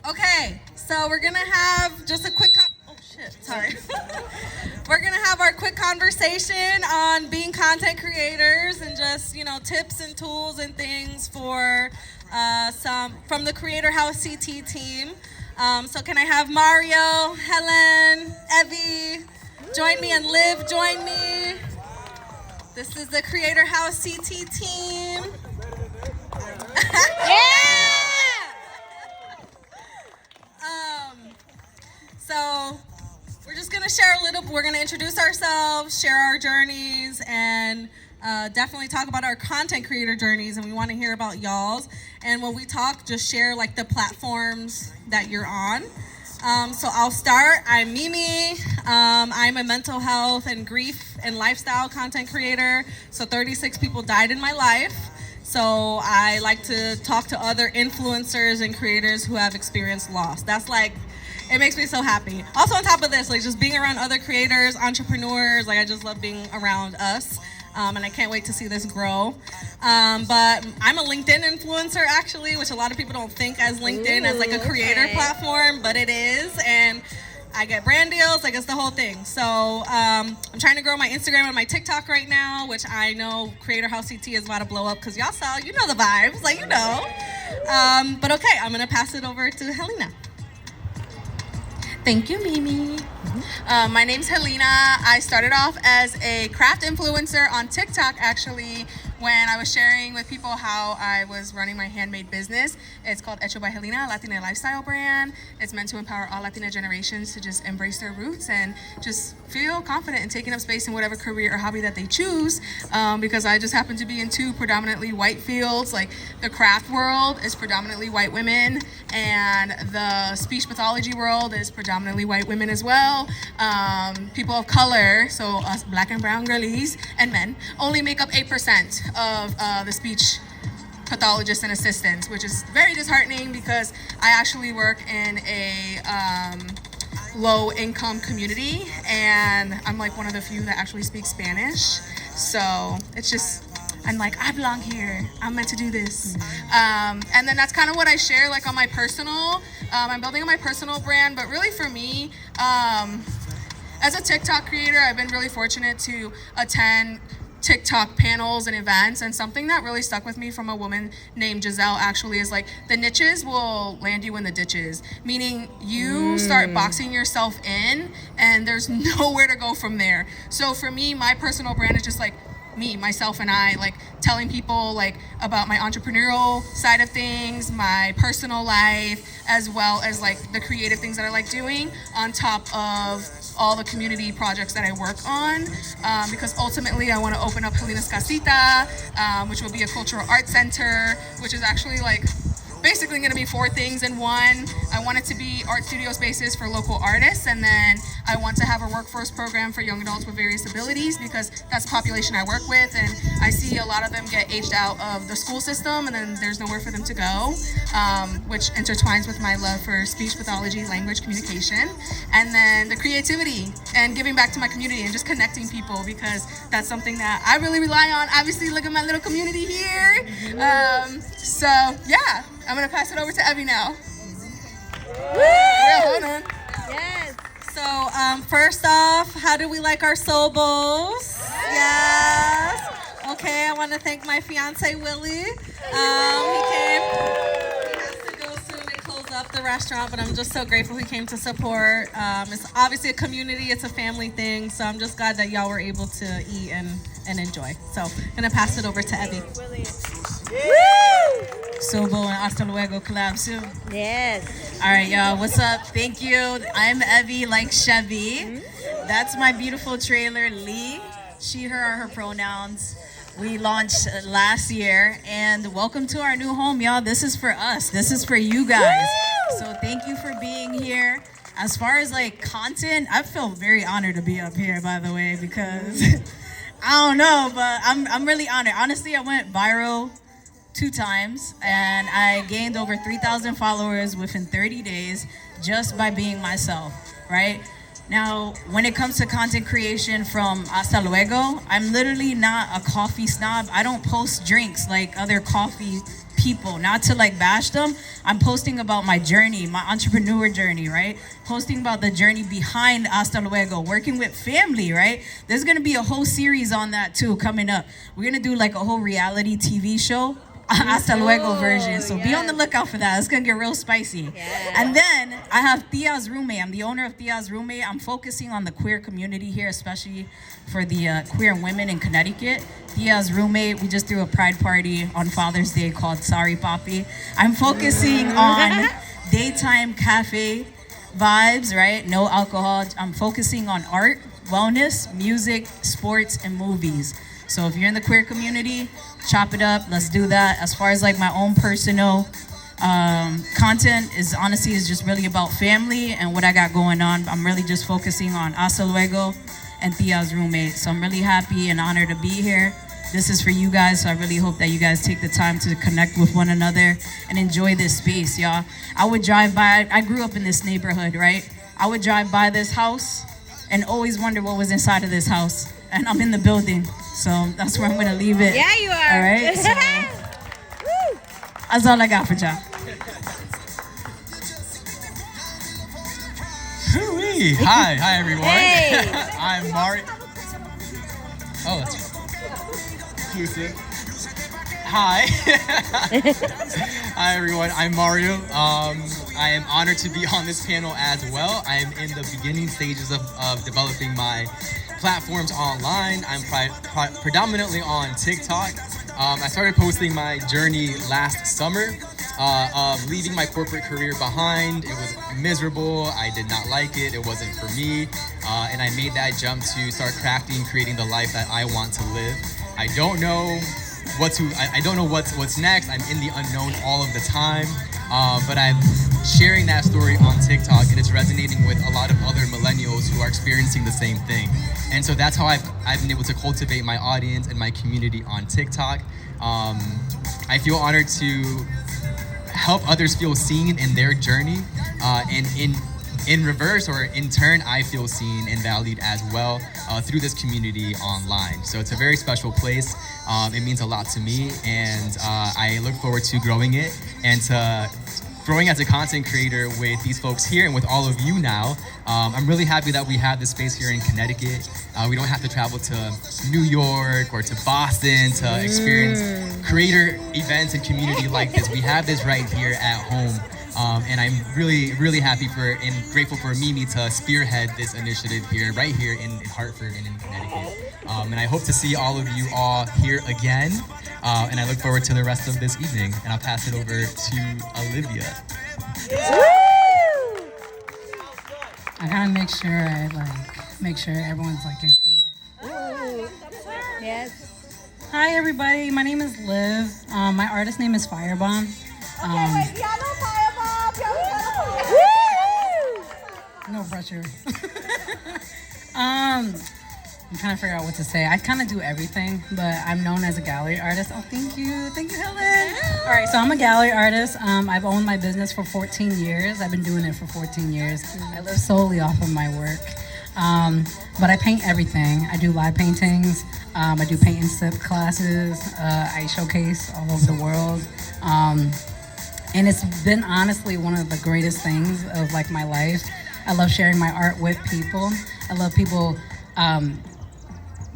Okay, so we're gonna have just a quick sorry. We're gonna have our quick conversation on being content creators and just, tips and tools and things for some from the Creator House CT team. So can I have Mario, Helen, Evie, join me, and Liv, join me. This is the Creator House CT team. Yeah! So we're just gonna share we're gonna introduce ourselves, share our journeys, and definitely talk about our content creator journeys, and we wanna hear about y'all's. And when we talk, just share like the platforms that you're on. So I'll start. I'm Mimi. I'm a mental health and grief and lifestyle content creator. So 36 people died in my life. So I like to talk to other influencers and creators who have experienced loss. It makes me so happy. Also on top of this, just being around other creators, entrepreneurs, I just love being around us. And I can't wait to see this grow. But I'm a LinkedIn influencer actually, which a lot of people don't think as LinkedIn as a creator platform, but it is. And I get brand deals, it's the whole thing. So I'm trying to grow my Instagram and my TikTok right now, which I know Creator House CT is about to blow up because y'all saw, the vibes, But okay, I'm gonna pass it over to Helena. Thank you, Mimi. My name's Helena. I started off as a craft influencer on TikTok, actually, when I was sharing with people how I was running my handmade business. It's called Hecho by Helena, a Latina lifestyle brand. It's meant to empower all Latina generations to just embrace their roots and just feel confident in taking up space in whatever career or hobby that they choose, because I just happen to be in two predominantly white fields. The craft world is predominantly white women, and the speech pathology world is predominantly white women as well. People of color, so us black and brown girlies and men, only make up 8% of the speech pathologists and assistants, which is very disheartening because I actually work in a low income community, and I'm one of the few that actually speaks Spanish. So it's just, I belong here. I'm meant to do this. And then that's kind of what I share on my personal, I'm building on my personal brand, but really for me, as a TikTok creator, I've been really fortunate to attend TikTok panels and events, and something that really stuck with me from a woman named Giselle actually is the niches will land you in the ditches, meaning you start boxing yourself in and there's nowhere to go from there. So for me, my personal brand is just me, myself, and I, telling people about my entrepreneurial side of things, my personal life, as well as the creative things that I like doing on top of all the community projects that I work on, because ultimately I want to open up Helena's Casita, which will be a cultural arts center, which is actually basically going to be 4 things in one. I want it to be art studio spaces for local artists, and then I want to have a workforce program for young adults with various abilities, because that's the population I work with, and I see a lot of them get aged out of the school system and then there's nowhere for them to go, which intertwines with my love for speech pathology, language communication, and then the creativity and giving back to my community and just connecting people, because that's something that I really rely on. Obviously, look at my little community here. So yeah, I'm gonna pass it over to Evie now. Woo! Hold on. Yes. So first off, how do we like our soul bowls? Yes. Okay, I want to thank my fiance Willie. He came. He has to go soon and close up the restaurant, but I'm just so grateful he came to support. It's obviously a community, it's a family thing, so I'm just glad that y'all were able to eat and enjoy. So I'm gonna pass it over to Evie. Woo! Sobo and Hasta Luego collab soon. Yes. All right, y'all. What's up? Thank you. I'm Evie, like Chevy. That's my beautiful trailer, Lee. She, her are her pronouns. We launched last year, and welcome to our new home, y'all. This is for us. This is for you guys. Woo! So thank you for being here. As far as content, I feel very honored to be up here, by the way, because I don't know, but I'm really honored. Honestly, I went viral 2 times, and I gained over 3,000 followers within 30 days just by being myself, right? Now, when it comes to content creation from Hasta Luego, I'm literally not a coffee snob. I don't post drinks like other coffee people, not to like bash them. I'm posting about my journey, my entrepreneur journey, right? Posting about the journey behind Hasta Luego, working with family, right? There's gonna be a whole series on that too coming up. We're gonna do like a whole reality TV show, Hasta Luego version. So be on the lookout for that. It's gonna get real spicy. Yeah. And then I have Tia's Roommate. I'm the owner of Tia's Roommate. I'm focusing on the queer community here, especially for the queer women in Connecticut. Tia's Roommate, we just threw a pride party on Father's Day called Sorry Papi. I'm focusing on daytime cafe vibes, right? No alcohol. I'm focusing on art, wellness, music, sports, and movies. So if you're in the queer community, chop it up. Let's do that. As far as like my own personal content is honestly is just really about family and what I got going on. I'm really just focusing on Hasta Luego and Tia's Roommate. So I'm really happy and honored to be here. This is for you guys, so I really hope that you guys take the time to connect with one another and enjoy this space, y'all. I would drive by, I grew up in this neighborhood, right? I would drive by this house and always wonder what was inside of this house. And I'm in the building, so that's where I'm gonna leave it. Yeah, you are. All right, so that's all I got for y'all. Hooey. Hi everyone. Hey. I'm Mario. Oh, that's inclusive. Hi. Hi everyone. I'm Mario. I am honored to be on this panel as well. I'm in the beginning stages of developing my platforms online. I'm predominantly on TikTok. I started posting my journey last summer of leaving my corporate career behind. It was miserable. I did not like it. It wasn't for me. And I made that jump to start crafting, creating the life that I want to live. I don't know I don't know what's next. I'm in the unknown all of the time. But I'm sharing that story on TikTok, and it's resonating with a lot of other millennials who are experiencing the same thing. And so that's how I've been able to cultivate my audience and my community on TikTok. I feel honored to help others feel seen in their journey, and in reverse or in turn, I feel seen and valued as well through this community online. So it's a very special place. It means a lot to me, and I look forward to growing it and to growing as a content creator with these folks here and with all of you now. I'm really happy that we have this space here in Connecticut. We don't have to travel to New York or to Boston to experience creator events and community like this. We have this right here at home. And I'm really, really happy and grateful for Mimi to spearhead this initiative right here in Hartford and in Connecticut. And I hope to see all of you all here again. And I look forward to the rest of this evening. And I'll pass it over to Olivia. I gotta make sure everyone's included. Yes. Hi everybody, my name is Liv. My artist name is Firebomb. No pressure. I'm trying to figure out what to say. I kind of do everything, but I'm known as a gallery artist. Oh, thank you, Helen. All right, so I'm a gallery artist. I've owned my business for 14 years. I've been doing it for 14 years. I live solely off of my work. But I paint everything. I do live paintings. I do paint and sip classes. I showcase all over the world. And it's been honestly one of the greatest things of like my life. I love sharing my art with people. I love people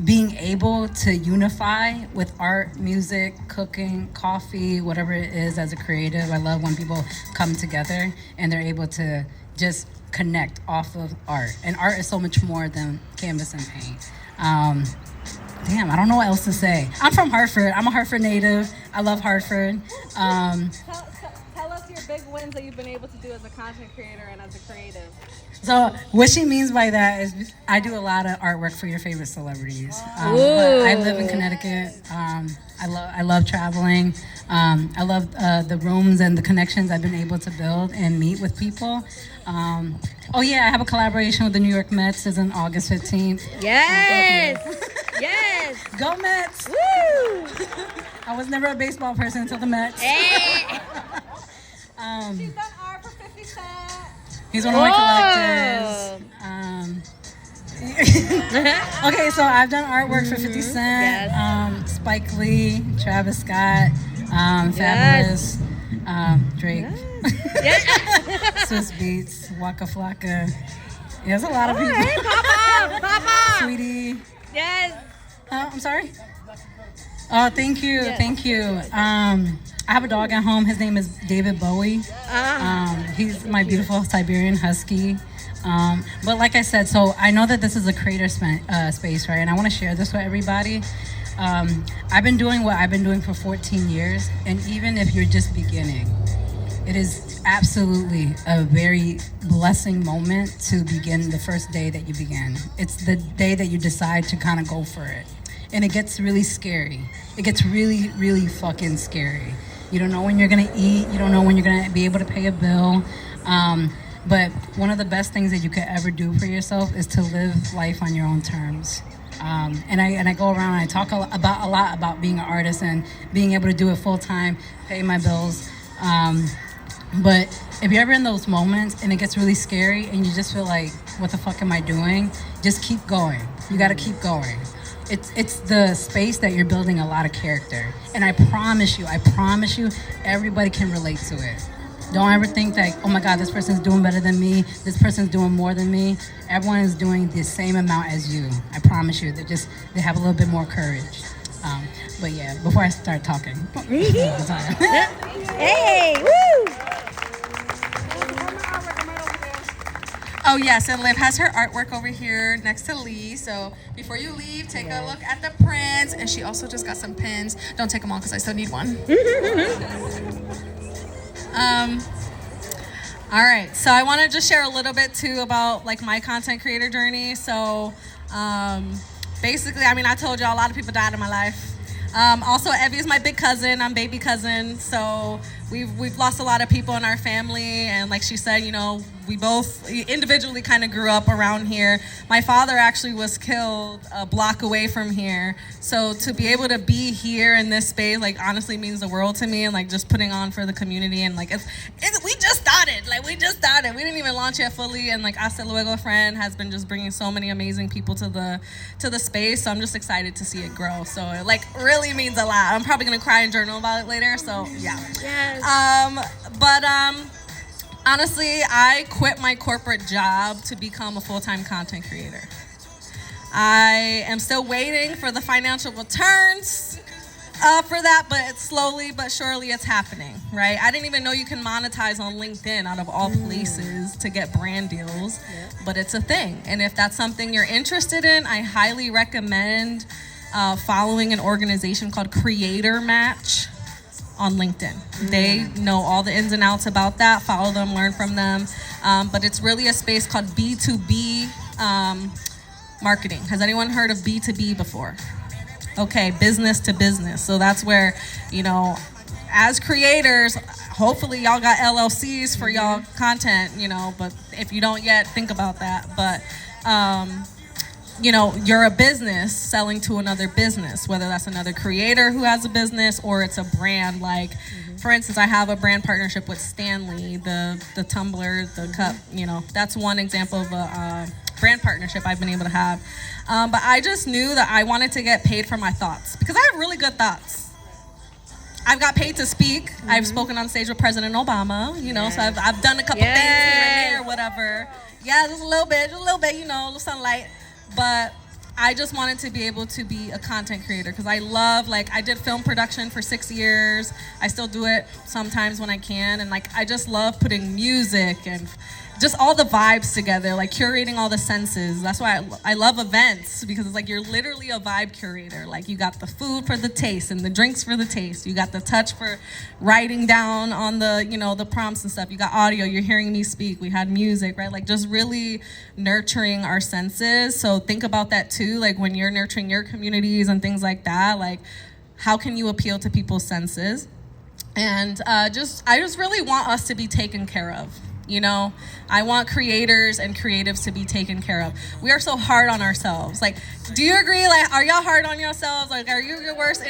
being able to unify with art, music, cooking, coffee, whatever it is as a creative. I love when people come together and they're able to just connect off of art. And art is so much more than canvas and paint. Damn, I don't know what else to say. I'm from Hartford. I'm a Hartford native. I love Hartford. Tell us your big wins that you've been able to do as a content creator and as a creative. So what she means by that is I do a lot of artwork for your favorite celebrities. But I live in Connecticut. I love traveling. I love the rooms and the connections I've been able to build and meet with people. Oh yeah, I have a collaboration with the New York Mets. It's on August 15th. Yes. Yes. Go Mets! Woo! I was never a baseball person until the Mets. Hey. She's done art for 50 Cent. He's one of my collectors. Okay, so I've done artwork for 50 Cent, Yes. Spike Lee, Travis Scott, Fabulous, Drake, Yeah. Swiss Beats, Waka Flocka. There's a lot of people. Hey, Papa. Sweetie. Yes. I'm sorry? Oh, thank you, thank you. I have a dog at home. His name is David Bowie. He's my beautiful Siberian Husky. But like I said, so I know that this is a creator space, right? And I want to share this with everybody. I've been doing what I've been doing for 14 years. And even if you're just beginning, it is absolutely a very blessing moment to begin the first day that you begin. It's the day that you decide to kind of go for it. And it gets really scary. It gets really, really fucking scary. You don't know when you're gonna eat. You don't know when you're gonna be able to pay a bill. But one of the best things that you could ever do for yourself is to live life on your own terms. And I go around and I talk a lot about being an artist and being able to do it full time, pay my bills. But if you're ever in those moments and it gets really scary and you just feel like, what the fuck am I doing? Just keep going. You gotta keep going. It's the space that you're building a lot of character. And I promise you, everybody can relate to it. Don't ever think that, oh my God, this person's doing better than me, this person's doing more than me. Everyone is doing the same amount as you. I promise you, they have a little bit more courage. But yeah, before I start talking. Hey, woo! Oh yes, and Liv has her artwork over here next to Lee. So before you leave, take a look at the prints. And she also just got some pins. Don't take them all because I still need one. All right, so I want to just share a little bit too about like my content creator journey. So basically, I mean, I told y'all a lot of people died in my life. Also, Evie is my big cousin. I'm baby cousin. So we've lost a lot of people in our family. And like she said, you know, we both individually kind of grew up around here. My father actually was killed a block away from here. So to be able to be here in this space, like honestly means the world to me. And like just putting on for the community. And like, we just started. We didn't even launch yet fully. And like Hasta Luego friend has been just bringing so many amazing people to the space. So I'm just excited to see it grow. So it like really means a lot. I'm probably gonna cry and journal about it later. So yeah. Yes. Honestly, I quit my corporate job to become a full-time content creator. I am still waiting for the financial returns for that, but it's slowly but surely it's happening, right? I didn't even know you can monetize on LinkedIn out of all places to get brand deals, but it's a thing. And if that's something you're interested in, I highly recommend following an organization called Creator Match on LinkedIn. They know all the ins and outs about that. Follow them, learn from them. But it's really a space called B2B marketing. Has anyone heard of B2B before? Okay, business to business. So that's where, you know, as creators, hopefully y'all got LLCs for y'all content, you know, but if you don't yet, think about that. But you know, you're a business selling to another business, whether that's another creator who has a business or it's a brand. Like, for instance, I have a brand partnership with Stanley, the tumbler, the cup, you know, that's one example of a brand partnership I've been able to have. But I just knew that I wanted to get paid for my thoughts because I have really good thoughts. I've got paid to speak. I've spoken on stage with President Obama, you know, so I've done a couple things here and there, whatever. Yeah, just a little bit, you know, a little sunlight. But I just wanted to be able to be a content creator because I love, like, I did film production for 6 years. I still do it sometimes when I can. And, like, I just love putting music and just all the vibes together, like curating all the senses. That's why I love events because it's like you're literally a vibe curator. Like you got the food for the taste and the drinks for the taste. You got the touch for writing down on the, you know, the prompts and stuff. You got audio, you're hearing me speak. We had music, right? Like just really nurturing our senses. So think about that too. Like when you're nurturing your communities and things like that, like how can you appeal to people's senses? And I just really want us to be taken care of. You know, I want creators and creatives to be taken care of. We are so hard on ourselves. Like, do you agree? Like, are y'all hard on yourselves? Like, are you your worst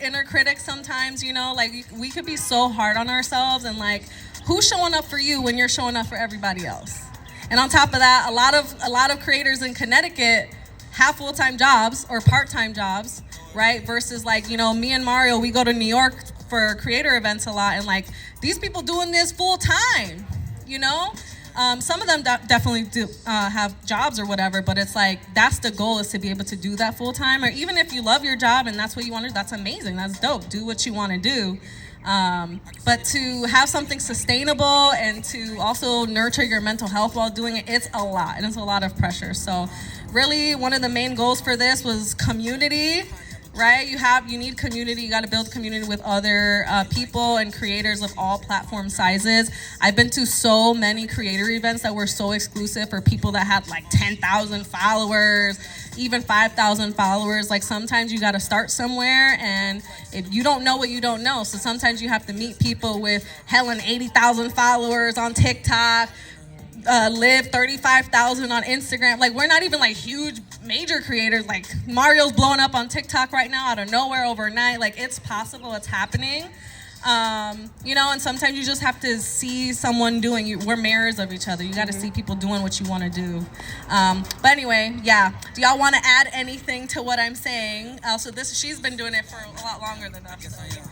inner critic sometimes? You know, like we could be so hard on ourselves. And like, who's showing up for you when you're showing up for everybody else? And on top of that, a lot of creators in Connecticut have full-time jobs or part-time jobs right? Versus like, you know, me and Mario, we go to New York for creator events a lot, and like these people doing this full time, you know? Some of them definitely do have jobs or whatever, but it's like that's the goal, is to be able to do that full time. Or even if you love your job and that's what you want to do, that's amazing, that's dope. Do what you want to do. But to have something sustainable and to also nurture your mental health while doing it, it's a lot, and it's a lot of pressure. So really one of the main goals for this was community. Right, you need community. You got to build community with other people and creators of all platform sizes. I've been to so many creator events that were so exclusive for people that had like 10,000 followers, even 5,000 followers. Like sometimes you got to start somewhere, and if you don't know what you don't know, so sometimes you have to meet people with hell and 80,000 followers on TikTok. Live 35,000 on Instagram. Like we're not even like huge major creators. Like Mario's blowing up on TikTok right now out of nowhere overnight. Like it's possible, it's happening. You know, and sometimes you just have to see someone doing. We're mirrors of each other. You got to see people doing what you want to do. But anyway, yeah. Do y'all want to add anything to what I'm saying? So she's been doing it for a lot longer than us. So, yeah.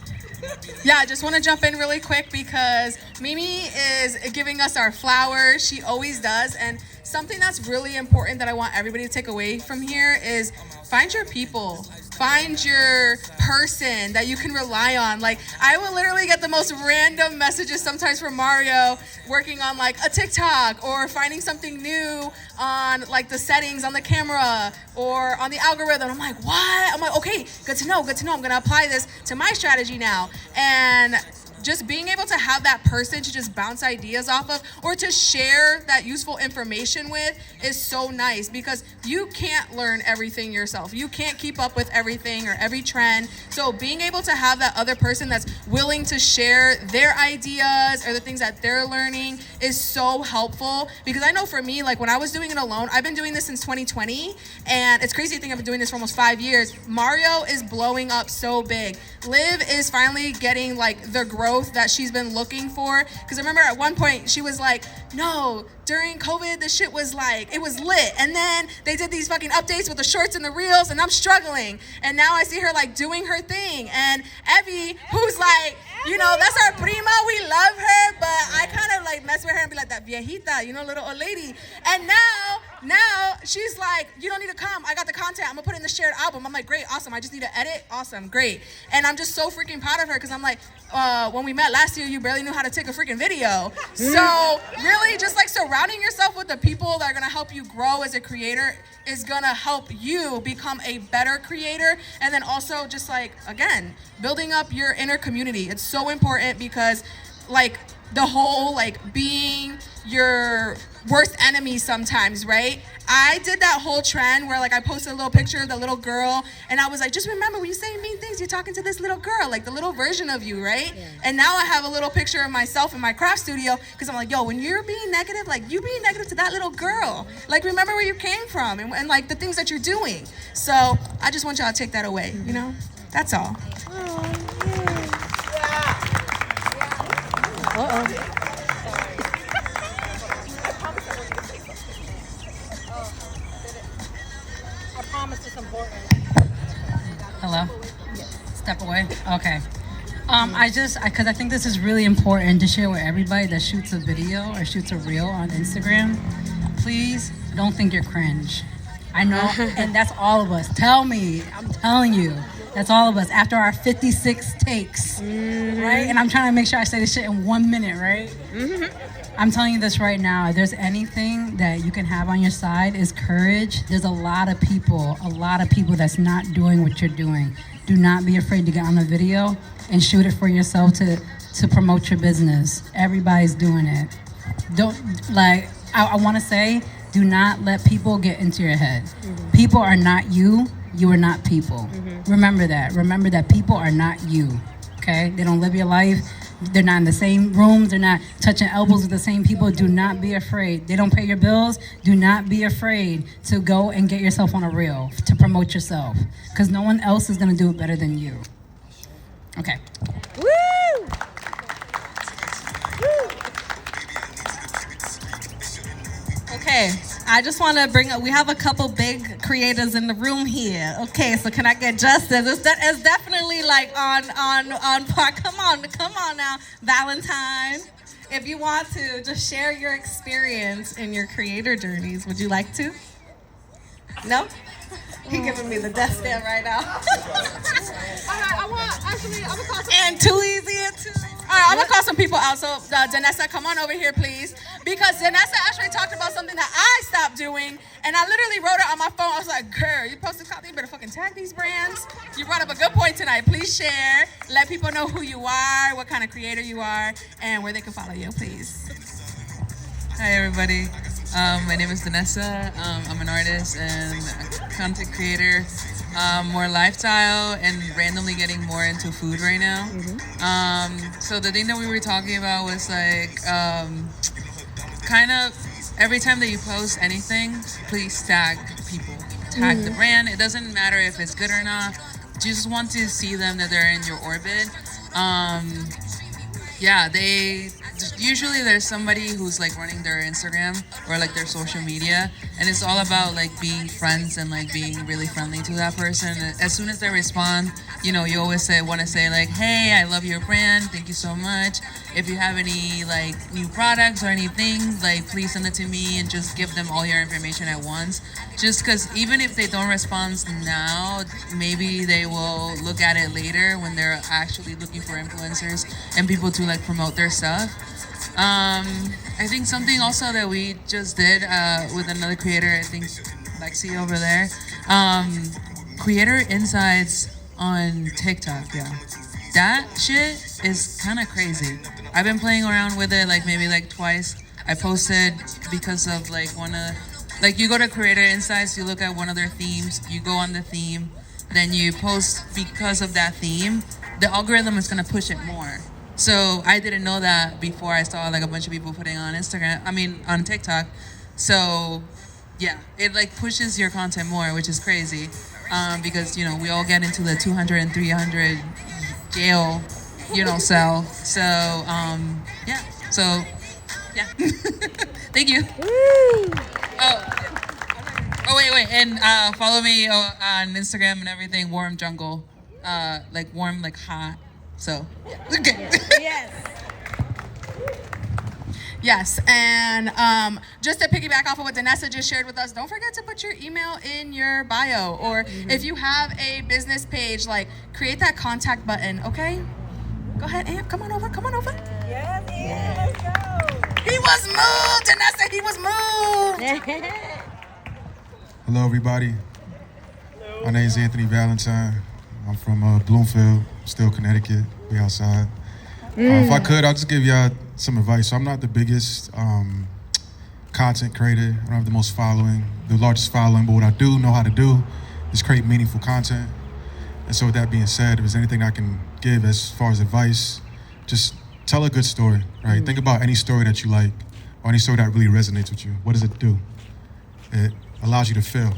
Yeah, I just want to jump in really quick because Mimi is giving us our flowers. She always does. And something that's really important that I want everybody to take away from here is find your people. Find your person that you can rely on. Like, I will literally get the most random messages sometimes from Mario working on like a TikTok or finding something new on like the settings on the camera or on the algorithm. I'm like, what? I'm like, okay, good to know. I'm gonna apply this to my strategy now. And just being able to have that person to just bounce ideas off of or to share that useful information with is so nice, because you can't learn everything yourself. You can't keep up with everything or every trend. So being able to have that other person that's willing to share their ideas or the things that they're learning is so helpful. Because I know for me, like when I was doing it alone, I've been doing this since 2020, and it's crazy to think I've been doing this for almost 5 years. Mario is blowing up so big. Liv is finally getting like the growth that she's been looking for. Because I remember at one point she was like, no, during COVID, this shit was like, it was lit. And then they did these fucking updates with the shorts and the reels, and I'm struggling. And now I see her like doing her thing. And Evie, who's like, you know, that's our prima, we love her, but I kind of like mess with her and be like, that viejita, you know, little old lady. And now she's like, you don't need to come, I got the content, I'm gonna put it in the shared album. I'm like, great, awesome, I just need to edit, awesome, great. And I'm just so freaking proud of her, because I'm like, when we met last year, you barely knew how to take a freaking video. So really just like surrounding yourself with the people that are gonna help you grow as a creator is gonna help you become a better creator. And then also just like, again, building up your inner community. It's so important, because like the whole like being your worst enemy sometimes, right? I did that whole trend where like I posted a little picture of the little girl, and I was like, just remember when you say mean things, you're talking to this little girl, like the little version of you, right? Yeah. And now I have a little picture of myself in my craft studio, because I'm like, yo, when you're being negative, like you being negative to that little girl, like remember where you came from and like the things that you're doing. So I just want y'all to take that away, you know? That's all. Hello? Step away? Okay. Because I think this is really important to share with everybody that shoots a video or shoots a reel on Instagram. Please don't think you're cringe. I know, and that's all of us. Tell me, I'm telling you, that's all of us after our 56 takes, right? And I'm trying to make sure I say this shit in 1 minute, right? I'm telling you this right now, if there's anything that you can have on your side is courage. There's a lot of people that's not doing what you're doing. Do not be afraid to get on a video and shoot it for yourself to promote your business. Everybody's doing it. I want to say, do not let people get into your head. People are not you. You are not people. Remember that. Remember that people are not you, okay? They don't live your life. They're not in the same rooms. They're not touching elbows with the same people. Do not be afraid. They don't pay your bills. Do not be afraid to go and get yourself on a reel to promote yourself, because no one else is going to do it better than you. Okay. Woo! Okay, I just want to bring up, we have a couple big creators in the room here. Okay, so can I get justice? It's definitely like on par. Come on now, Valentine. If you want to, just share your experience in your creator journeys. Would you like to? No? He giving me the death stare right now. And too easy and too. All right, I'm gonna call some people out. So, Danessa, come on over here, please. Because Danessa actually talked about something that I stopped doing, and I literally wrote it on my phone. I was like, girl, you posted something, you better fucking tag these brands. You brought up a good point tonight. Please share. Let people know who you are, what kind of creator you are, and where they can follow you, please. Hi, everybody. My name is Danessa. I'm an artist and a content creator. More lifestyle and randomly getting more into food right now. So the thing that we were talking about was like kind of every time that you post anything, please tag people. Tag the brand. It doesn't matter if it's good or not. You just want to see them that they're in your orbit. Usually there's somebody who's like running their Instagram or like their social media, and it's all about like being friends and like being really friendly to that person. As soon as they respond, you know, you always want to say like, hey, I love your brand, thank you so much. If you have any like new products or anything, like please send it to me, and just give them all your information at once. Just because even if they don't respond now, maybe they will look at it later when they're actually looking for influencers and people to like promote their stuff. I think something also that we just did with another creator, I think Lexi over there, creator insights on TikTok. Yeah, that shit is kind of crazy. I've been playing around with it like maybe like twice. I posted because of like you go to creator insights, you look at one of their themes, you go on the theme, then you post because of that theme. The algorithm is gonna push it more. So I didn't know that before I saw like a bunch of people putting on on TikTok. So yeah, it like pushes your content more, which is crazy. Because, you know, we all get into the 200 and 300 jail, cell. So, yeah. So, yeah. Thank you. Oh, wait. And follow me on Instagram and everything, Warm Jungle. Like warm, like hot. So, okay. Yes. Yes, and just to piggyback off of what Danessa just shared with us, don't forget to put your email in your bio, or if you have a business page, like create that contact button, okay? Go ahead, Amp, come on over. Yes, let's go. He was moved, Danessa, he was moved. Hello, everybody. My name is Anthony Valentine. I'm from Bloomfield, still Connecticut. We outside. If I could, I'll just give y'all some advice. So I'm not the biggest content creator. I don't have the largest following, but what I do know how to do is create meaningful content. And so with that being said, if there's anything I can give as far as advice, just tell a good story, right? Think about any story that you like or any story that really resonates with you. What does it do? It allows you to feel.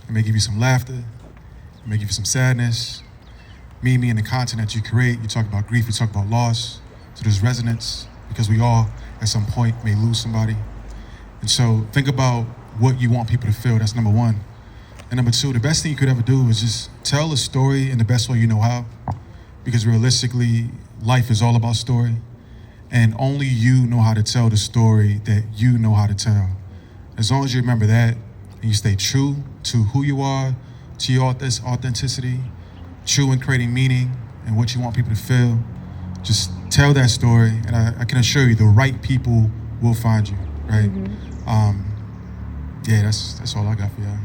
It may give you some laughter. It may give you some sadness. Me and the content that you create, you talk about grief, you talk about loss. So there's resonance because we all, at some point, may lose somebody. And so think about what you want people to feel. That's number one. And number two, the best thing you could ever do is just tell a story in the best way you know how. Because realistically, life is all about story. And only you know how to tell the story that you know how to tell. As long as you remember that, and you stay true to who you are, to your authenticity, true in creating meaning and what you want people to feel, just tell that story, and I can assure you the right people will find you, right? Yeah, that's all I got for y'all.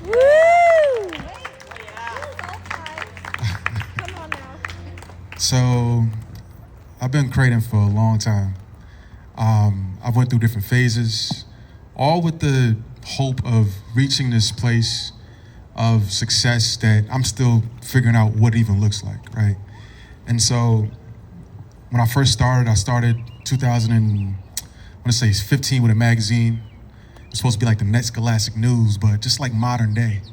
Woo! So I've been creating for a long time. I've went through different phases, all with the hope of reaching this place of success that I'm still figuring out what it even looks like, right? And so when I first started, I started 15 with a magazine. It was supposed to be like the next Scholastic News, but just like modern day.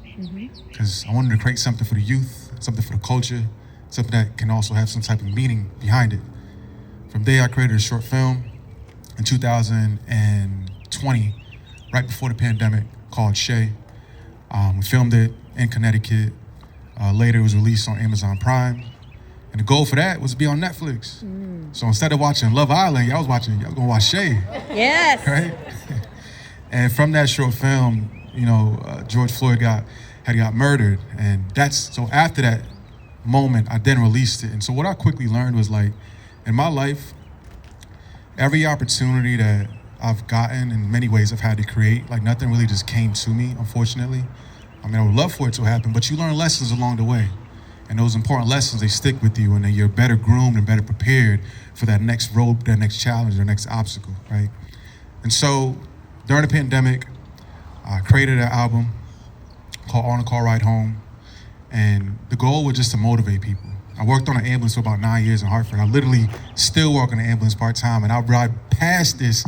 Because I wanted to create something for the youth, something for the culture, something that can also have some type of meaning behind it. From there, I created a short film. In 2020, right before the pandemic called Shay. We filmed it in Connecticut. Later, it was released on Amazon Prime. And the goal for that was to be on Netflix. So instead of watching Love Island, y'all was gonna watch Shay. Yes. Right? And from that short film, you know, George Floyd had got murdered. And so after that moment, I then released it. And so what I quickly learned was, like, in my life, every opportunity that I've gotten, in many ways I've had to create, like, nothing really just came to me, unfortunately. I mean, I would love for it to happen, but you learn lessons along the way. And those important lessons, they stick with you, and then you're better groomed and better prepared for that next road, that next challenge, or next obstacle, right? And so during the pandemic, I created an album called On a Car Ride Home, and the goal was just to motivate people. I worked on an ambulance for about 9 years in Hartford. I literally still work on an ambulance part-time, and I ride past this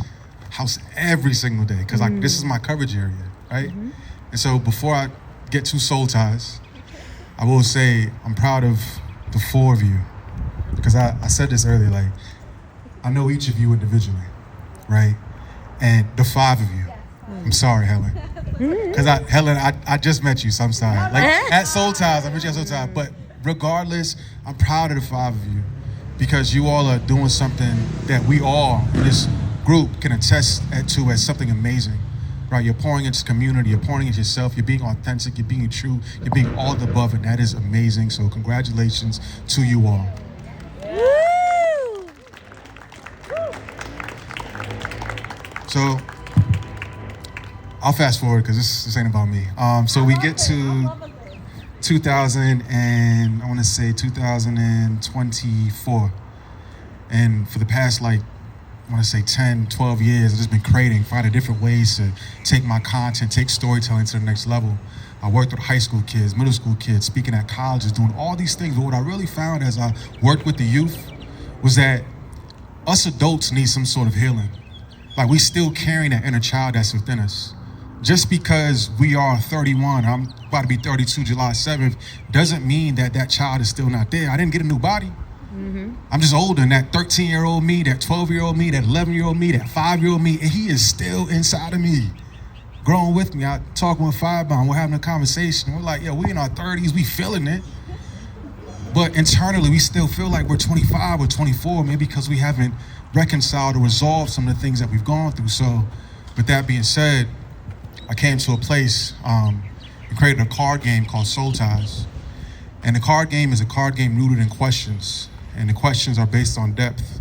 house every single day, because this is my coverage area, right? And so before I get too soul ties, I will say I'm proud of the 4 of you, because I said this earlier, like, I know each of you individually, right? And the 5 of you, I'm sorry, Helen. Because Helen, I just met you, so I'm sorry. Like, at Soul Ties, I met you at Soul Ties, but regardless, I'm proud of the 5 of you, because you all are doing something that we all in this group can attest to as something amazing. Right, you're pouring into community, you're pouring into yourself, you're being authentic, you're being true, you're being all the above, and that is amazing. So congratulations to you all. Woo! So I'll fast forward because this ain't about me. So we get to 2024, and for the past, like, I want to say 10, 12 years, I've just been creating, finding different ways to take my content, take storytelling to the next level. I worked with high school kids, middle school kids, speaking at colleges, doing all these things. But what I really found as I worked with the youth was that us adults need some sort of healing. Like, we still carrying that inner child that's within us. Just because we are 31, I'm about to be 32 July 7th, doesn't mean that that child is still not there. I didn't get a new body. I'm just older than that 13-year-old me, that 12-year-old me, that 11-year-old me, that 5-year-old me, and he is still inside of me, growing with me. I talking with Firebound, we're having a conversation. We're like, we in our 30s, we feeling it. But internally, we still feel like we're 25 or 24, maybe because we haven't reconciled or resolved some of the things that we've gone through. So, with that being said, I came to a place and created a card game called Soul Ties. And the card game is a card game rooted in questions. And the questions are based on depth.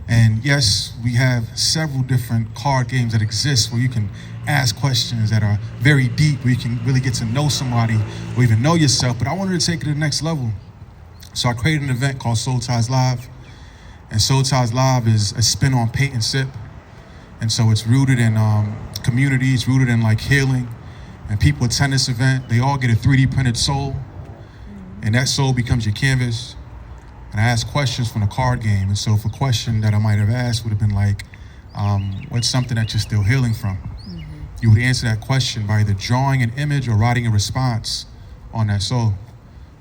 And yes, we have several different card games that exist where you can ask questions that are very deep, where you can really get to know somebody or even know yourself. But I wanted to take it to the next level. So I created an event called Soul Ties Live. And Soul Ties Live is a spin on Paint and Sip. And so it's rooted in community, it's rooted in, like, healing. And people attend this event, they all get a 3D printed soul. And that soul becomes your canvas. And I asked questions from the card game. And so if a question that I might have asked would have been like, what's something that you're still healing from? You would answer that question by either drawing an image or writing a response on that soul.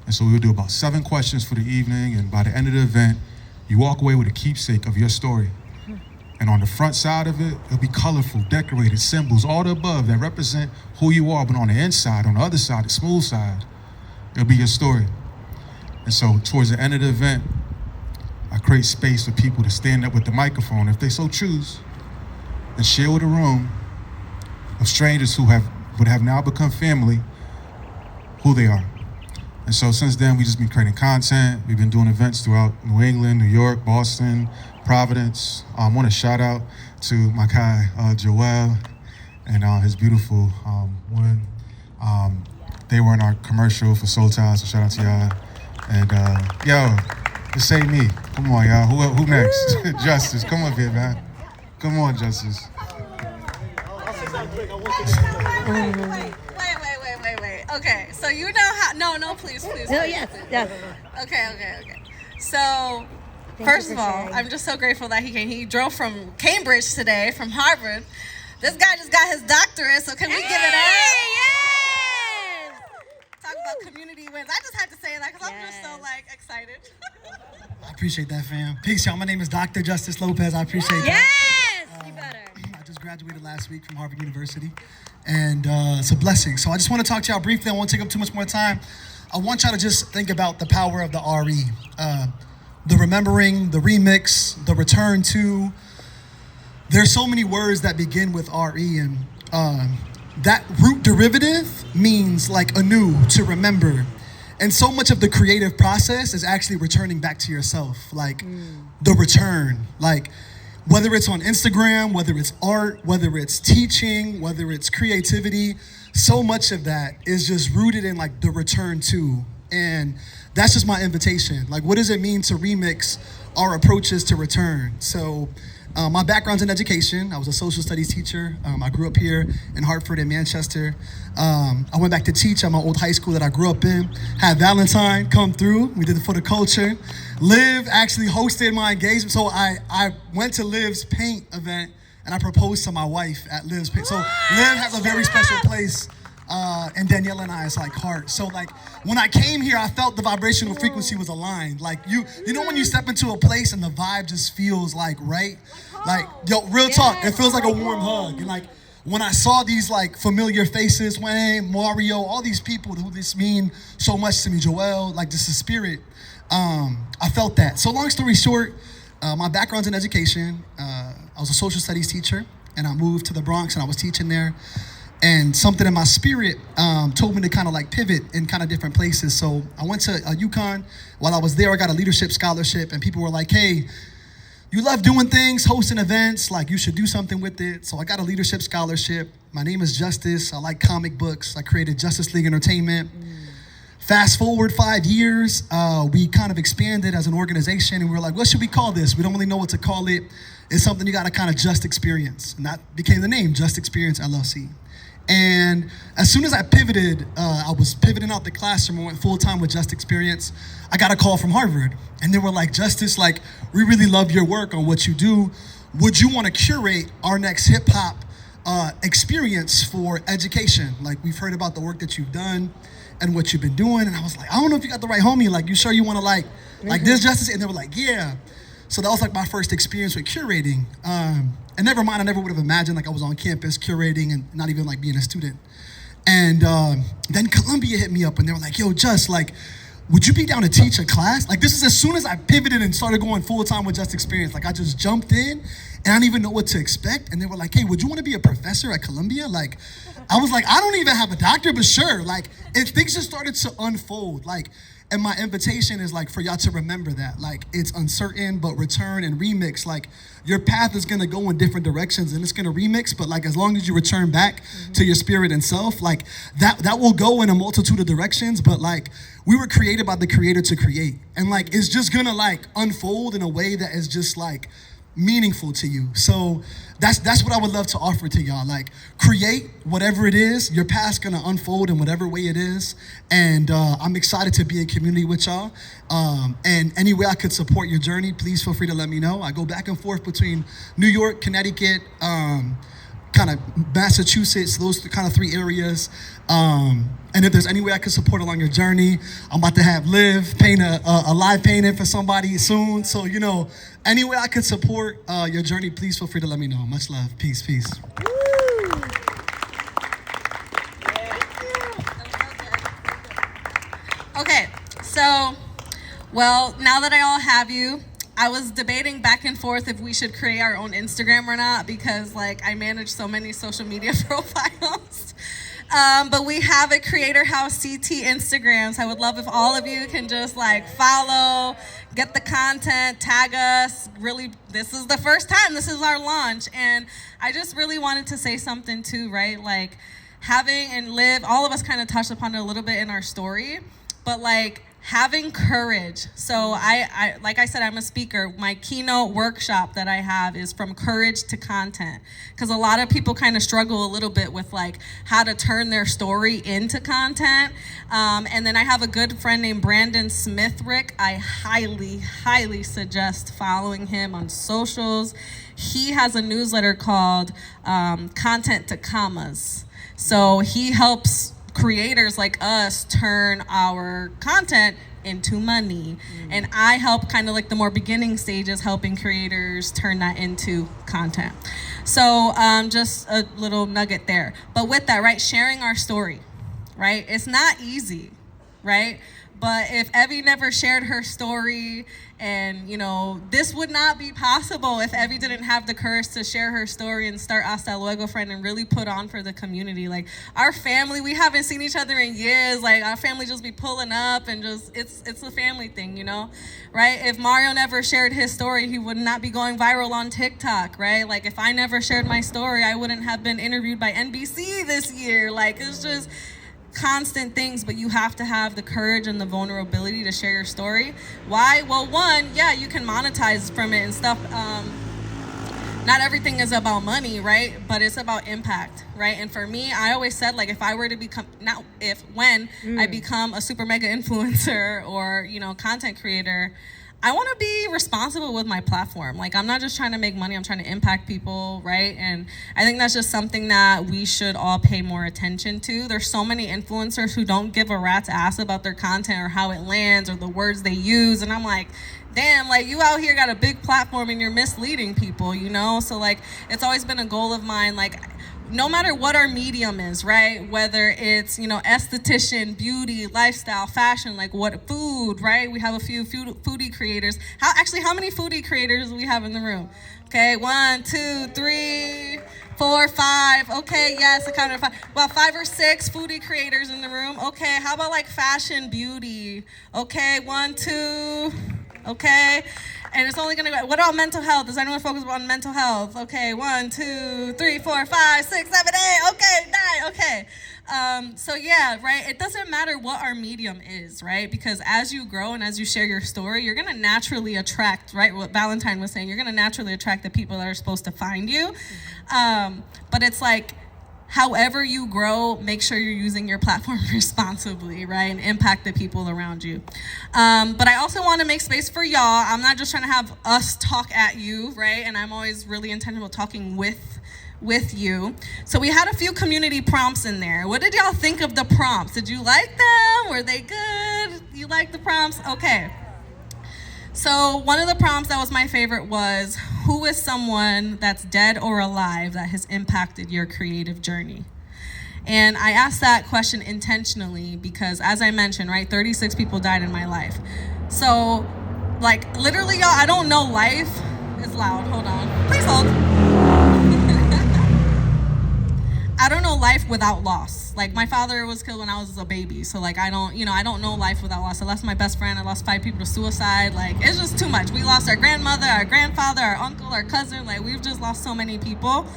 And so we would do about 7 questions for the evening. And by the end of the event, you walk away with a keepsake of your story. And on the front side of it, it'll be colorful, decorated, symbols, all the above that represent who you are. But on the inside, on the other side, the smooth side, it'll be your story. And so towards the end of the event, I create space for people to stand up with the microphone, if they so choose, and share with a room of strangers who would have now become family, who they are. And so since then, we've just been creating content. We've been doing events throughout New England, New York, Boston, Providence. I want to shout out to my guy, Joel, and his beautiful woman. They were in our commercial for Soul Ties, so shout out to y'all. And just say me. Come on, y'all. Who next? Justice, come up here, man. Come on, Justice. Wait. Okay, so you know how? No, please. No, yes. Okay. So, first of all, I'm just so grateful that he came. He drove from Cambridge today, from Harvard. This guy just got his doctorate, so can we give it up? Talk about community wins. I just had to say that because I'm just so, like, excited. I appreciate that, fam. Peace, y'all. My name is Dr. Justice Lopez. I appreciate that. Yes! You better. I just graduated graduated last week from Harvard University, and it's a blessing. So I just want to talk to y'all briefly. I won't take up too much more time. I want y'all to just think about the power of the RE, the remembering, the remix, the return to. There's so many words that begin with RE, and that root derivative means like anew, to remember. And so much of the creative process is actually returning back to yourself, like the return, like whether it's on Instagram, whether it's art, whether it's teaching, whether it's creativity, so much of that is just rooted in like the return to. And that's just my invitation. Like, what does it mean to remix our approaches to return? So my background's in education. I was a social studies teacher. I grew up here in Hartford and Manchester. I went back to teach at my old high school that I grew up in. Had Valentine come through. We did it for the culture. Liv actually hosted my engagement. So I went to Liv's paint event and I proposed to my wife at Liv's paint. So Liv has a very special place. And Danielle and I's like heart. So like when I came here, I felt the vibrational frequency was aligned. Like you know when you step into a place and the vibe just feels like right? Like, yo, real talk, it feels like a warm hug. And like when I saw these like familiar faces, Wayne, Mario, all these people who this mean so much to me, Joel, like just the spirit, I felt that. So long story short, my background's in education. I was a social studies teacher and I moved to the Bronx and I was teaching there. And something in my spirit told me to kind of like pivot in kind of different places. So I went to UConn. While I was there, I got a leadership scholarship and people were like, hey, you love doing things, hosting events, like you should do something with it. So I got a leadership scholarship. My name is Justice. I like comic books. I created Justice League Entertainment. Fast forward 5 years, we kind of expanded as an organization and we were like, what should we call this? We don't really know what to call it. It's something you got to kind of just experience. And that became the name, Just Experience LLC. And as soon as I pivoted, I was pivoting out the classroom and went full-time with Just Experience. I got a call from Harvard and they were like, Justice, like, we really love your work on what you do. Would you want to curate our next hip hop experience for education? Like, we've heard about the work that you've done and what you've been doing. And I was like, I don't know if you got the right homie. Like, you sure you want to like this, Justice? And they were like, yeah. So that was like my first experience with curating. And never mind, I never would have imagined like I was on campus curating and not even like being a student. And then Columbia hit me up and they were like, yo, Just, like, would you be down to teach a class? Like, this is as soon as I pivoted and started going full time with Just Experience. Like, I just jumped in and I didn't even know what to expect. And they were like, hey, would you want to be a professor at Columbia? Like, I was like, I don't even have a doctor, but sure. Like, and things just started to unfold. Like, and my invitation is like for y'all to remember that. Like, it's uncertain, but return and remix. Like, your path is gonna go in different directions and it's gonna remix, but like as long as you return back to your spirit and self, like that will go in a multitude of directions, but like we were created by the creator to create. And like it's just gonna like unfold in a way that is just like meaningful to you. So that's what I would love to offer to y'all. Like, create whatever it is. Your path's gonna unfold in whatever way it is. And I'm excited to be in community with y'all. And any way I could support your journey, please feel free to let me know. I go back and forth between New York, Connecticut, kind of Massachusetts, those kind of 3 areas. And if there's any way I could support along your journey, I'm about to have Liv paint a live painting for somebody soon. So, you know, any way I could support your journey, please feel free to let me know. Much love. Peace, peace. Okay, so, well, now that I all have you, I was debating back and forth if we should create our own Instagram or not because, like, I manage so many social media profiles. But we have a Creator House CT Instagram, so I would love if all of you can just like follow, get the content, tag us. Really, this is the first time. This is our launch. And I just really wanted to say something too, right? Like having and live, all of us kind of touched upon it a little bit in our story, but like having courage. So I like I said, I'm a speaker. My keynote workshop that I have is from courage to content. Because a lot of people kind of struggle a little bit with like how to turn their story into content. And then I have a good friend named Brandon Smithrick. I highly, highly suggest following him on socials. He has a newsletter called Content to Commas. So he helps creators like us turn our content into money. And I help kind of like the more beginning stages, helping creators turn that into content. So just a little nugget there. But with that, right, sharing our story, right? It's not easy, right? But if Evie never shared her story, and this would not be possible if Evie didn't have the courage to share her story and start Hasta Luego Friend and really put on for the community. Like our family, we haven't seen each other in years. Like our family just be pulling up and just it's a family thing, right? If Mario never shared his story, he would not be going viral on TikTok, right? Like if I never shared my story, I wouldn't have been interviewed by NBC this year. Like it's just constant things, but you have to have the courage and the vulnerability to share your story. Why? Well, one, yeah, you can monetize from it and stuff. Not everything is about money, right? But it's about impact, right? And for me, I always said, like, if I were to become, when I become a super mega influencer or, content creator, I want to be responsible with my platform. Like, I'm not just trying to make money, I'm trying to impact people, right? And I think that's just something that we should all pay more attention to. There's so many influencers who don't give a rat's ass about their content or how it lands or the words they use. And I'm like, damn, like you out here got a big platform and you're misleading people, So like, it's always been a goal of mine, like, no matter what our medium is, right? Whether it's, esthetician, beauty, lifestyle, fashion, like what food, right? We have a few foodie creators. How many foodie creators do we have in the room? Okay, 1, 2, 3, 4, 5. Okay, yes, I counted 5. About 5 or 6 foodie creators in the room. Okay, how about like fashion, beauty? Okay, 1, 2, okay. And it's only gonna go. What about mental health? Does anyone focus on mental health? Okay, 1, 2, 3, 4, 5, 6, 7, 8. Okay, 9. Okay. So yeah, right. It doesn't matter what our medium is, right? Because as you grow and as you share your story, you're gonna naturally attract, right? What Valentine was saying, you're gonna naturally attract the people that are supposed to find you. But it's like, however you grow, make sure you're using your platform responsibly, right? And impact the people around you. But I also want to make space for y'all. I'm not just trying to have us talk at you, right? And I'm always really intentional talking with you. So we had a few community prompts in there. What did y'all think of the prompts? Did you like them? Were they good? You like the prompts? Okay. So one of the prompts that was my favorite was, who is someone that's dead or alive that has impacted your creative journey? And I asked that question intentionally because, as I mentioned, right, 36 people died in my life. So, like, literally, y'all, I don't know life. It's loud. Hold on. Please hold. I don't know life without loss. Like, my father was killed when I was a baby. So, like, I don't know life without loss. I lost my best friend. I lost 5 people to suicide. Like, it's just too much. We lost our grandmother, our grandfather, our uncle, our cousin. Like, we've just lost so many people.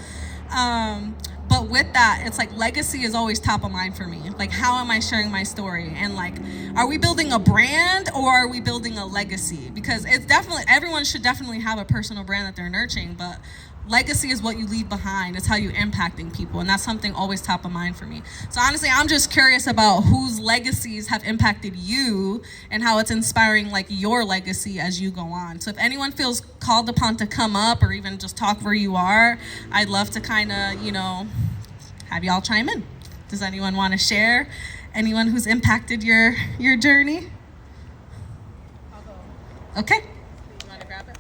But with that, it's like legacy is always top of mind for me. Like, how am I sharing my story? And like, are we building a brand or are we building a legacy? Because it's definitely, everyone should definitely have a personal brand that they're nurturing, but legacy is what you leave behind. It's how you're impacting people. And that's something always top of mind for me. So honestly, I'm just curious about whose legacies have impacted you and how it's inspiring like your legacy as you go on. So if anyone feels called upon to come up or even just talk where you are, I'd love to kind of, have y'all chime in. Does anyone want to share? Anyone who's impacted your journey? Okay. You want to grab it?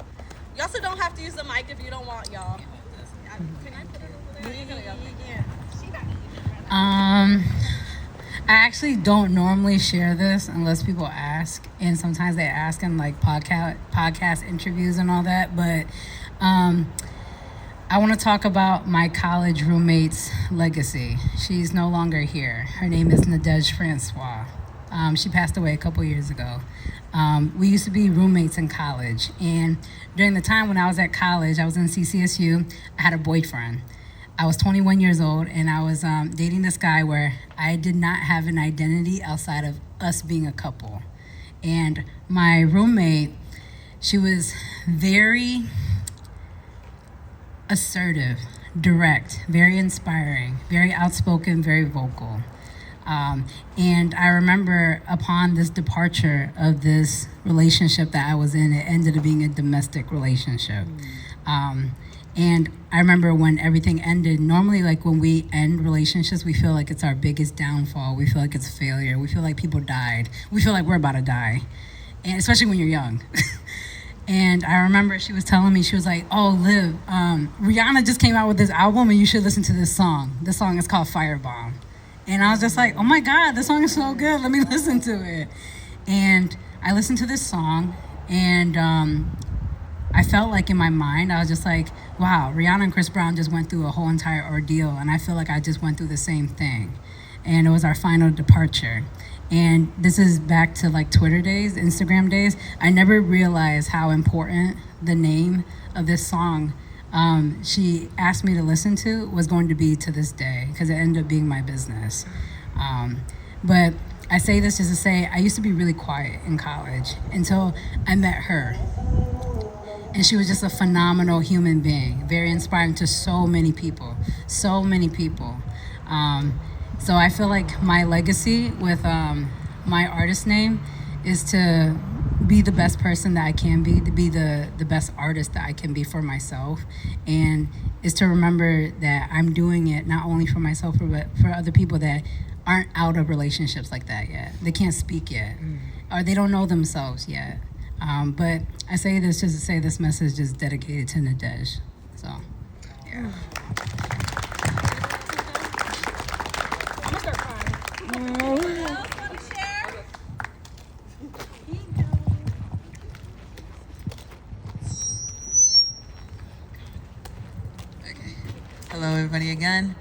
You also don't have to use the mic if you don't want, y'all. Can I put it over there? I actually don't normally share this unless people ask, and sometimes they ask in like podcast interviews and all that. But I want to talk about my college roommate's legacy. She's no longer here. Her name is Nadege Francois. She passed away a couple years ago. We used to be roommates in college, and during the time when I was at college, I was in CCSU, I had a boyfriend. I was 21 years old, and I was dating this guy where I did not have an identity outside of us being a couple. And my roommate, she was very assertive, direct, very inspiring, very outspoken, very vocal. And I remember upon this departure of this relationship that I was in, it ended up being a domestic relationship. And I remember when everything ended, normally like when we end relationships, we feel like it's our biggest downfall. We feel like it's failure. We feel like people died. We feel like we're about to die. And especially when you're young. And I remember she was telling me, she was like, oh, Liv, Rihanna just came out with this album and you should listen to this song. This song is called Firebomb. And I was just like, oh my God, this song is so good. Let me listen to it. And I listened to this song, and I felt like in my mind, I was just like, wow, Rihanna and Chris Brown just went through a whole entire ordeal. And I feel like I just went through the same thing. And it was our final departure. And this is back to like Twitter days, Instagram days. I never realized how important the name of this song she asked me to listen to was going to be to this day, because it ended up being my business. But I say this just to say I used to be really quiet in college until I met her. And she was just a phenomenal human being, very inspiring to so many people, so many people. So I feel like my legacy with my artist name is to be the best person that I can be, to be the best artist that I can be for myself, and is to remember that I'm doing it not only for myself, but for other people that aren't out of relationships like that yet. They can't speak yet, or they don't know themselves yet. But I say this just to say this message is dedicated to Nadej. So, yeah. Hello, everybody again.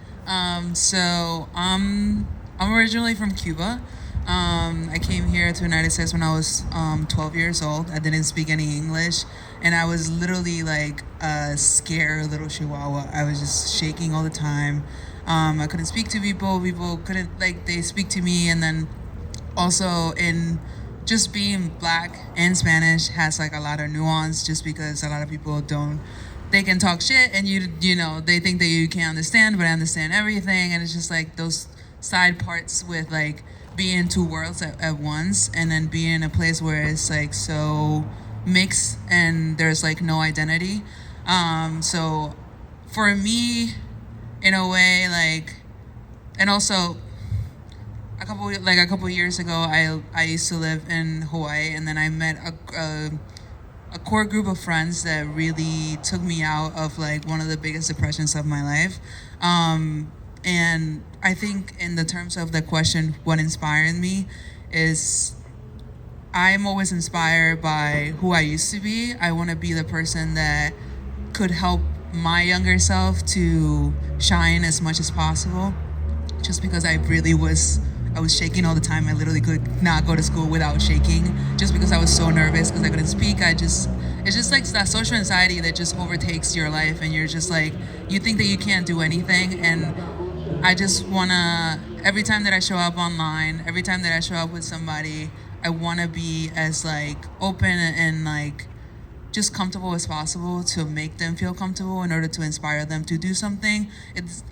So I'm originally from Cuba. I came here to the United States when I was 12 years old. I didn't speak any English, and I was literally like a scared little chihuahua. I was just shaking all the time. I couldn't speak to people. People couldn't, like, they speak to me. And then also in just being Black and Spanish has like a lot of nuance, just because a lot of people don't, they can talk shit and you know, they think that you can't understand, but I understand everything. And it's just like those side parts with like being in two worlds at once, and then being in a place where it's like so mixed and there's like no identity. So for me, in a way, like, and also a couple years ago, I used to live in Hawaii, and then I met a core group of friends that really took me out of like one of the biggest depressions of my life. And I think in the terms of the question, what inspired me is I'm always inspired by who I used to be. I want to be the person that could help my younger self to shine as much as possible, just because I was shaking all the time. I literally could not go to school without shaking, just because I was so nervous because I couldn't speak. It's just like that social anxiety that just overtakes your life, and you're just like, you think that you can't do anything. And I just wanna, every time that I show up online, every time that I show up with somebody, I wanna be as like open and like just comfortable as possible to make them feel comfortable in order to inspire them to do something.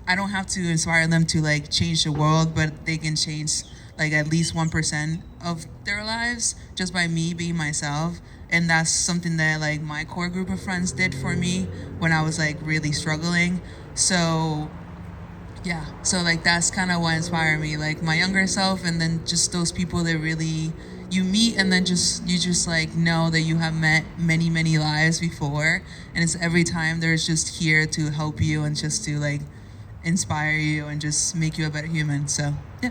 I don't have to inspire them to like change the world, but they can change like at least 1% of their lives just by me being myself. And that's something that like my core group of friends did for me when I was like really struggling. So yeah, so like that's kind of what inspired me, like my younger self, and then just those people that really you meet, and then you just like know that you have met many lives before, and it's every time they're just here to help you and just to like inspire you and just make you a better human. So yeah.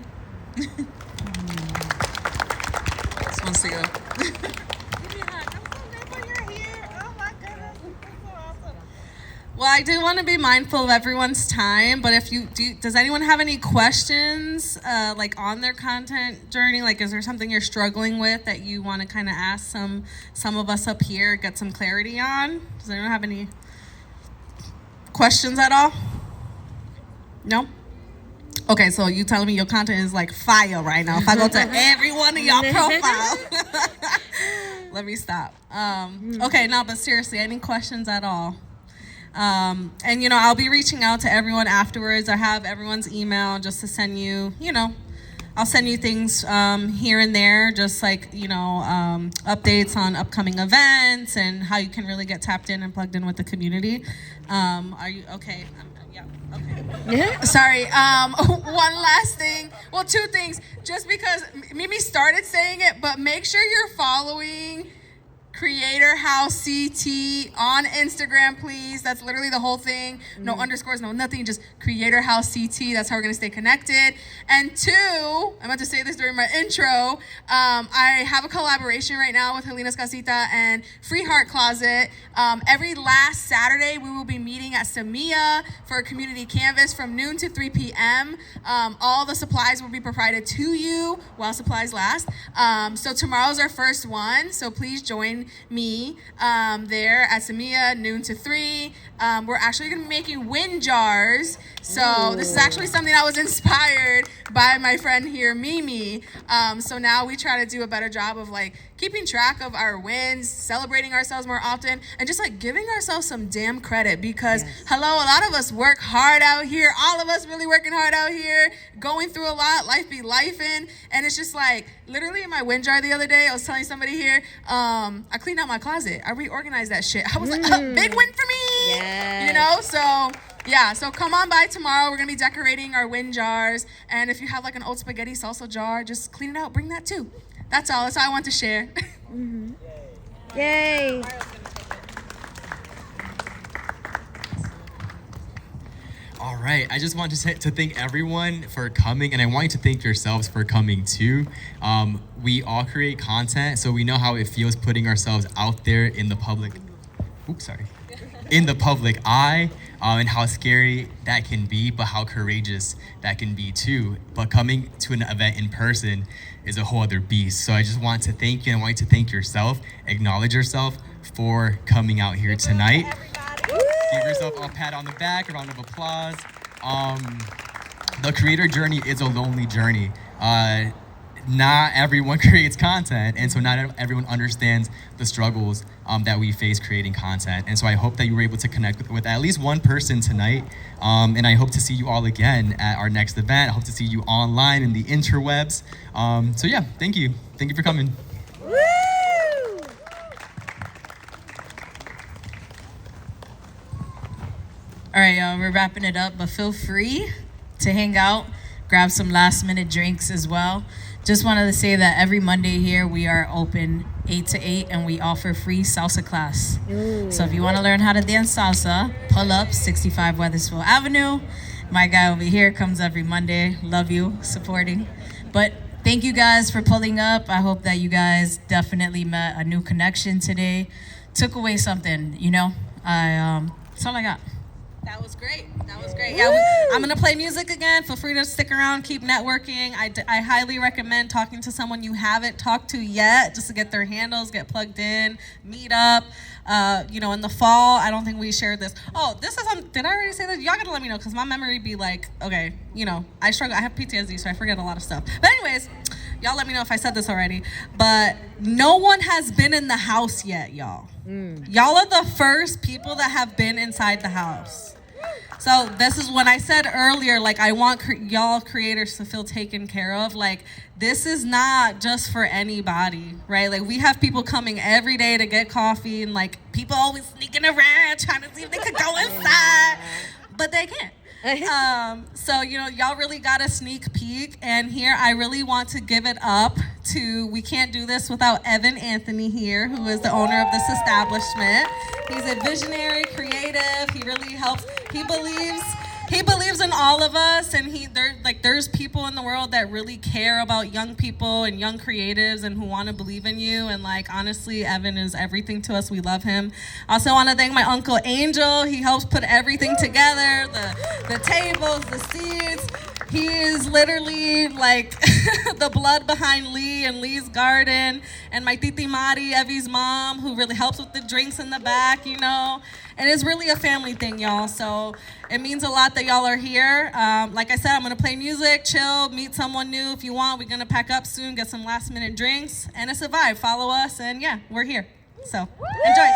This one's to go. Well, I do want to be mindful of everyone's time, but if you do, does anyone have any questions, like on their content journey? Like, is there something you're struggling with that you want to kind of ask some of us up here, get some clarity on? Does anyone have any questions at all? No? Okay, so you telling me your content is like fire right now. If I go to every one of y'all profile, let me stop. Okay, no, but seriously, any questions at all? And, you know, I'll be reaching out to everyone afterwards. I have everyone's email just to send you, you know, I'll send you things here and there, just like, you know, updates on upcoming events and how you can really get tapped in and plugged in with the community. Are you okay? Yeah, okay. Sorry, one last thing. Well, two things. Just because Mimi started saying it, but make sure you're following Creator House CT on Instagram, please. That's literally the whole thing. No underscores, no nothing, just Creator House CT. That's how we're gonna stay connected. And two, I meant to say this during my intro, I have a collaboration right now with Helena's Casita and Free Heart Closet. Every last Saturday, we will be meeting at Samia for a community canvas from noon to 3 p.m. All the supplies will be provided to you while supplies last. So tomorrow's our first one, so please join me there at Samia, noon to 3. We're actually gonna be making wind jars. So this is actually something that was inspired by my friend here, Mimi. So now we try to do a better job of like keeping track of our wins, celebrating ourselves more often, and just like giving ourselves some damn credit because hello, a lot of us work hard out here. All of us really working hard out here, going through a lot, life be lifing. And it's just like, literally in my wind jar the other day, I was telling somebody here, I cleaned out my closet. I reorganized that shit. I was like, big win for me, you know? So yeah, so come on by tomorrow. We're gonna be decorating our wind jars. And if you have like an old spaghetti salsa jar, just clean it out, bring that too. That's all I want to share. Yay. All right, I just want to thank everyone for coming, and I want you to thank yourselves for coming too. We all create content, so we know how it feels putting ourselves out there in the public. In the public eye, and how scary that can be, but how courageous that can be too. But coming to an event in person is a whole other beast. So I just want to thank you, and I want you to thank yourself, acknowledge yourself for coming out here tonight. Give yourself a pat on the back, a round of applause. The creator journey is a lonely journey. Not everyone creates content, and so not everyone understands the struggles that we face creating content. And so I hope that you were able to connect with at least one person tonight, and I hope to see you all again at our next event. I hope to see you online in the interwebs. So yeah, thank you for coming. All right, y'all, we're wrapping it up, but feel free to hang out, grab some last minute drinks as well. Just wanted to say that every Monday here we are open 8 to 8 and we offer free salsa class. So if you want to learn how to dance salsa, pull up 65 Weathersfield Avenue. My guy over here comes every Monday. Love you, supporting. But thank you guys for pulling up. I hope that you guys definitely met a new connection today. Took away something, you know? That's all I got. That was great. Yeah, I'm gonna play music again. Feel free to stick around, keep networking. I highly recommend talking to someone you haven't talked to yet, just to get their handles, get plugged in, meet up. In the fall, I don't think we shared this. Oh, this is did I already say this? Y'all gotta let me know, because my memory be like, okay, I struggle. I have PTSD, so I forget a lot of stuff. But anyways, y'all let me know if I said this already. But no one has been in the house yet, y'all. Y'all are the first people that have been inside the house. So this is when I said earlier, like, I want y'all creators to feel taken care of. Like, this is not just for anybody, right? Like, we have people coming every day to get coffee, and like, people always sneaking around trying to see if they could go inside, but they can't. So, y'all really got a sneak peek, and here I really want to give it up to, we can't do this without Evan Anthony here, who is the owner of this establishment. He's a visionary, creative, he really helps, he believes in all of us, and there's people in the world that really care about young people and young creatives and who want to believe in you, and like, honestly, Evan is everything to us. We love him. I also want to thank my Uncle Angel. He helps put everything together, the tables, the seats. He is literally like the blood behind Lee and Lee's garden, and my Titi Mari, Evie's mom, who really helps with the drinks in the back, And it's really a family thing, y'all. So it means a lot that y'all are here. Like I said, I'm gonna play music, chill, meet someone new if you want. We're gonna pack up soon, get some last minute drinks, and it's a vibe. Follow us, and yeah, we're here. So enjoy.